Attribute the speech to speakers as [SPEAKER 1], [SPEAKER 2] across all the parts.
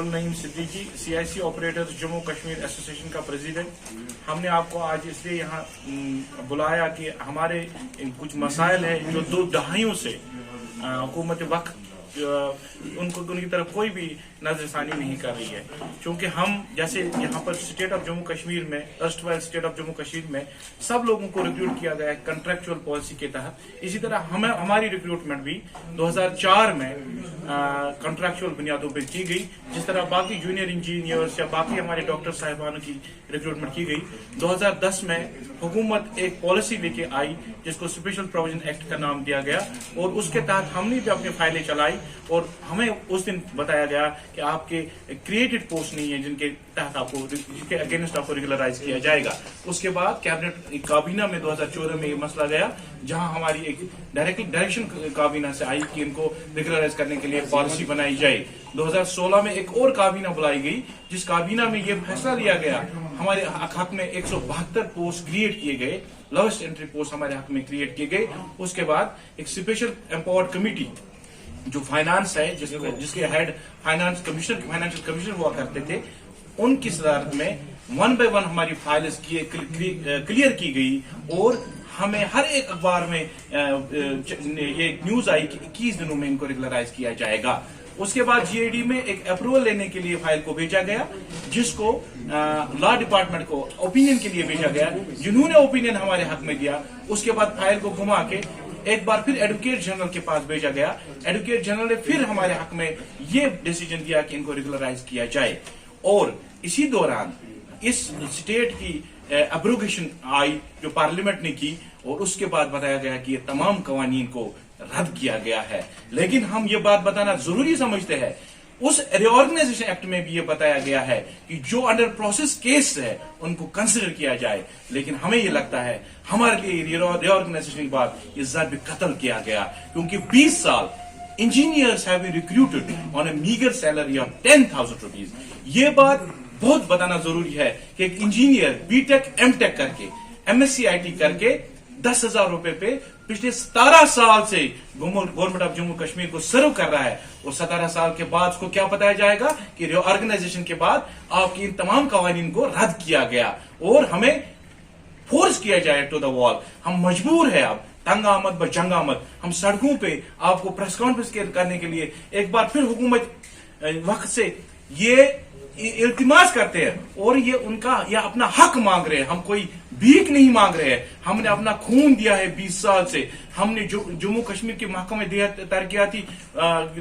[SPEAKER 1] Naeem Siddiqui, CIC operators Jammu Kashmir association का president. हमने आपको आज इसलिए यहाँ बुलाया कि हमारे कुछ मसाइल है जो 2 दहाइयों से हुकूमत वक्त उनकी तरफ कोई भी नजरसानी नहीं कर रही है। क्योंकि हम जैसे यहाँ पर स्टेट ऑफ जम्मू कश्मीर में, erstwhile state of Jammu Kashmir में सब लोगों को रिक्रूट किया गया है कंट्रैक्चुअल पॉलिसी के तहत। इसी तरह हमारी रिक्रूटमेंट भी 2004 में कंट्रैक्चुअल बुनियादों पर की गई। जिस तरह बाकी जूनियर इंजीनियर्स या बाकी हमारे डॉक्टर साहिबानों की रिक्रूटमेंट की गई, 2010 में हुकूमत एक पॉलिसी लेके आई जिसको स्पेशल प्रोविजन एक्ट का नाम दिया गया, और उसके तहत हमने भी अपनी फाइलें चलाई और हमें उस दिन बताया गया कि आपके क्रिएटेड पोस्ट नहीं है जिनके तहत आपको, जिसके अगेंस्ट आपको रेगुलराइज किया जाएगा। उसके बाद कैबिनेट काबीना में 2014 में ये मसला गया, जहां हमारी एक डायरेक्शन काबीना से आई कि इनको रेगुलराइज करने के लिए पॉलिसी बनाई जाए। 2016 में एक और काबीना बुलाई गई, जिस काबीना में ये फैसला लिया गया हमारे हक में 172 पोस्ट क्रिएट किए गए, लोवेस्ट एंट्री पोस्ट हमारे हक में क्रिएट किए गए। उसके बाद एक स्पेशल एम्पावर्ड कमेटी जो फाइनेंस है, जिसके हेड फाइनेंशियल कमिश्नर हुआ करते थे, उनकी सदारत में 1 by 1 हमारी फाइल्स क्लियर की गई और हमें हर एक अखबार में ये न्यूज आई कि 21 दिनों में इनको रेगुलराइज किया जाएगा। उसके बाद GAD में एक अप्रूवल लेने के लिए फाइल को भेजा गया, जिसको लॉ डिपार्टमेंट को ओपिनियन के लिए भेजा गया, जिन्होंने ओपिनियन हमारे हक में दिया। उसके बाद फाइल को घुमा के एक बार फिर एडवोकेट जनरल के पास भेजा गया। एडवोकेट जनरल ने फिर हमारे हक में ये डिसीजन दिया कि इनको रेगुलराइज किया जाए, और इसी दौरान इस स्टेट की एब्रोगेशन आई जो पार्लियामेंट ने की, और उसके बाद बताया गया कि ये तमाम कवानीन को रद्द किया गया है। लेकिन हम ये बात बताना जरूरी समझते हैं, उस रिऑर्गेनाइजेशन एक्ट में भी ये बताया गया है कि जो अंडर प्रोसेस केस है उनको कंसिडर किया जाए। लेकिन हमें ये लगता है हमारे लिए रिऑर्गेनाइजेशन के बाद ये ज़र्ब कत्ल किया गया, क्योंकि 20 साल engineers have been recruited on a meager salary of 10,000 rupees. ये बात बहुत बताना जरूरी है कि एक इंजीनियर BTech MTech करके MSc IT करके 10,000 रुपए पे पिछले 17 साल से गवर्नमेंट ऑफ जम्मू कश्मीर को सर्व कर रहा है, और 17 साल के बाद उसको क्या बताया जाएगा कि रिऑर्गेनाइजेशन के बाद आपकी इन तमाम कवानीन को रद्द किया गया और हमें फोर्स किया जाए टू द वॉल। हम मजबूर है अब, तंग आमद ब जंग आमद, हम सड़कों पे आपको प्रेस कॉन्फ्रेंस करने के लिए एक बार फिर हुकूमत वक्त से ये इल्तिमास करते हैं, और ये उनका या अपना हक मांग रहे हैं। हम कोई भीख नहीं मांग रहे हैं, हमने अपना खून दिया है 20 साल से। हमने जम्मू कश्मीर के महकमे तरक्याती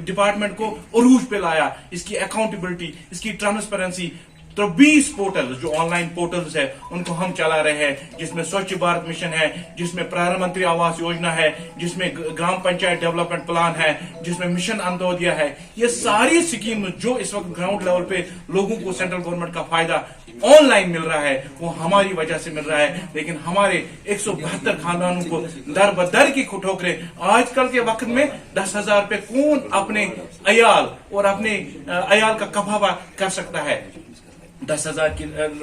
[SPEAKER 1] डिपार्टमेंट को उरूज पे लाया, इसकी अकाउंटेबिलिटी, इसकी ट्रांसपेरेंसी। तो 20 पोर्टल जो ऑनलाइन पोर्टल्स है उनको हम चला रहे हैं, जिसमें स्वच्छ भारत मिशन है, जिसमें प्रधानमंत्री आवास योजना है, जिसमें ग्राम पंचायत डेवलपमेंट प्लान है, जिसमें मिशन अंत्योदय है। ये सारी स्कीम जो इस वक्त ग्राउंड लेवल पे लोगों को सेंट्रल गवर्नमेंट का फायदा ऑनलाइन मिल रहा है, वो हमारी वजह से मिल रहा है। लेकिन हमारे 172 खानदानों को दर बदर की ठोकरें। आजकल के वक्त में 10,000 पे कौन अपने अयाल और अपने अयाल का कफावा कर सकता है? 10,000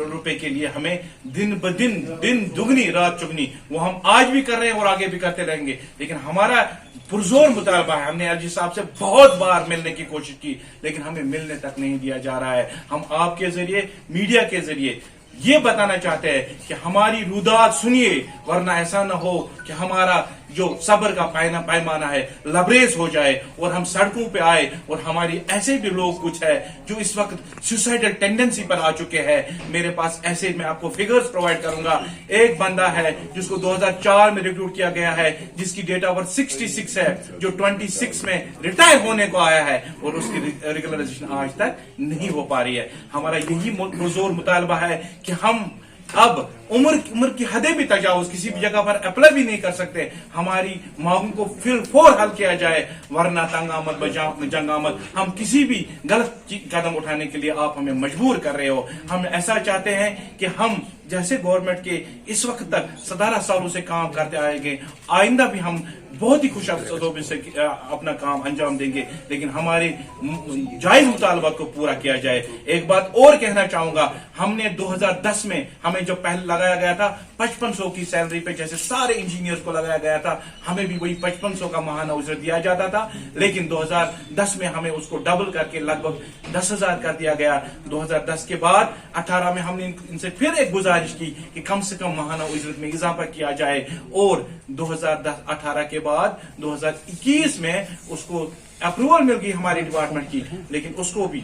[SPEAKER 1] रुपए के लिए हमें दिन ब दिन दुगनी रात चुगनी, वो हम आज भी कर रहे हैं और आगे भी करते रहेंगे। लेकिन हमारा पुरजोर मुतालबा है, हमने LG साहब से बहुत बार मिलने की कोशिश की, लेकिन हमें मिलने तक नहीं दिया जा रहा है। हम आपके जरिए, मीडिया के जरिए ये बताना चाहते हैं कि हमारी रुदात सुनिए, वरना ऐसा न हो कि हमारा जो सब्र का पैमाना है लबरेज हो जाए और हम सड़कों पे आए, और हमारी ऐसे भी लोग कुछ है जो इस वक्त सुसाइडल टेंडेंसी पर आ चुके हैं। मेरे पास ऐसे, मैं आपको फिगर्स प्रोवाइड करूंगा। एक बंदा है जिसको 2004 में रिक्रूट किया गया है, जिसकी डेट ऑफ बर्थ 66 है, जो 26 में रिटायर होने को आया है, और उसकी रेगुलराइजेशन आज तक नहीं हो पा रही है। हमारा यही पुरजोर मुतालबा है कि हम अब उम्र की हदें भी तजावुज किसी भी जगह पर अप्लाई भी नहीं कर सकते। हमारी मांगों को फिर फोर हल किया जाए, वरना तंग आमद जंग आमद। हम किसी भी गलत कदम उठाने के लिए आप हमें मजबूर कर रहे हो। हम ऐसा चाहते हैं कि हम जैसे गवर्नमेंट के इस वक्त तक 17 सालों से काम करते आएंगे, आइंदा भी हम बहुत ही खुशहाल से अपना काम अंजाम देंगे, लेकिन हमारे जायज मुतालबात को पूरा किया जाए। एक बात और कहना चाहूंगा, हमने 2010 में हमें जो पहले लगाया गया था 5500 की सैलरी पे, जैसे सारे इंजीनियर्स को लगाया गया था, हमें भी वही 5500 का माहाना उजरत दिया जाता था। लेकिन 2010 में हमें उसको डबल करके लगभग 10,000 कर दिया गया। 2010 के बाद 18 में हमने इनसे फिर एक गुजारिश की कि कम से कम माहाना उजरत में इजाफा किया जाए, और 2018 के बाद 2021 में उसको अप्रूवल मिल गई हमारे डिपार्टमेंट की। लेकिन उसको भी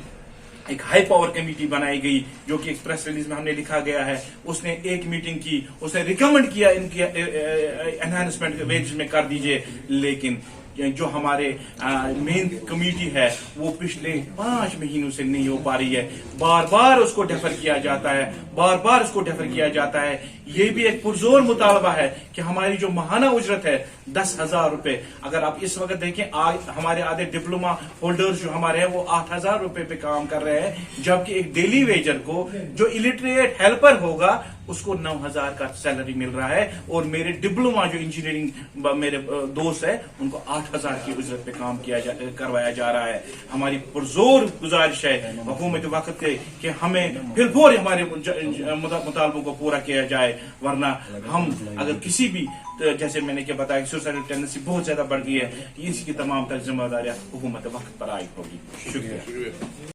[SPEAKER 1] एक हाई पावर कमेटी बनाई गई, जो कि एक्सप्रेस रिलीज में हमने लिखा गया है। उसने एक मीटिंग की, उसने रिकमेंड किया इनकी एनहांसमेंट वेज में कर दीजिए, लेकिन जो हमारे मेन कमेटी है वो पिछले 5 महीनों से नहीं हो पा रही है। बार बार उसको डेफर किया जाता है, बार बार उसको डेफर किया जाता है। ये भी एक पुरजोर मुतालबा है कि हमारी जो माहाना उजरत है 10,000 रुपए, अगर आप इस वक्त देखें हमारे आधे डिप्लोमा होल्डर्स जो हमारे हैं वो 8,000 रुपए पे काम कर रहे हैं, जबकि एक डेली वेजर को जो इलिटरेट हेल्पर होगा उसको 9,000 का सैलरी मिल रहा है, और मेरे डिप्लोमा जो इंजीनियरिंग मेरे दोस्त है उनको 8,000 की उजरत पे काम करवाया जा रहा है। हमारी पुरजोर गुजारिश है हुकूमत वक्त कि हमें फिर हमारे मुतालबों को पूरा किया जाए, वरना हम अगर किसी भी जैसे मैंने क्या बताया कि सुसाइडल टेंडेंसी बहुत ज्यादा बढ़ गई है, इसकी तमाम तक जिम्मेदारियां हुकूमत वक्त पर आई होगी। शुक्रिया।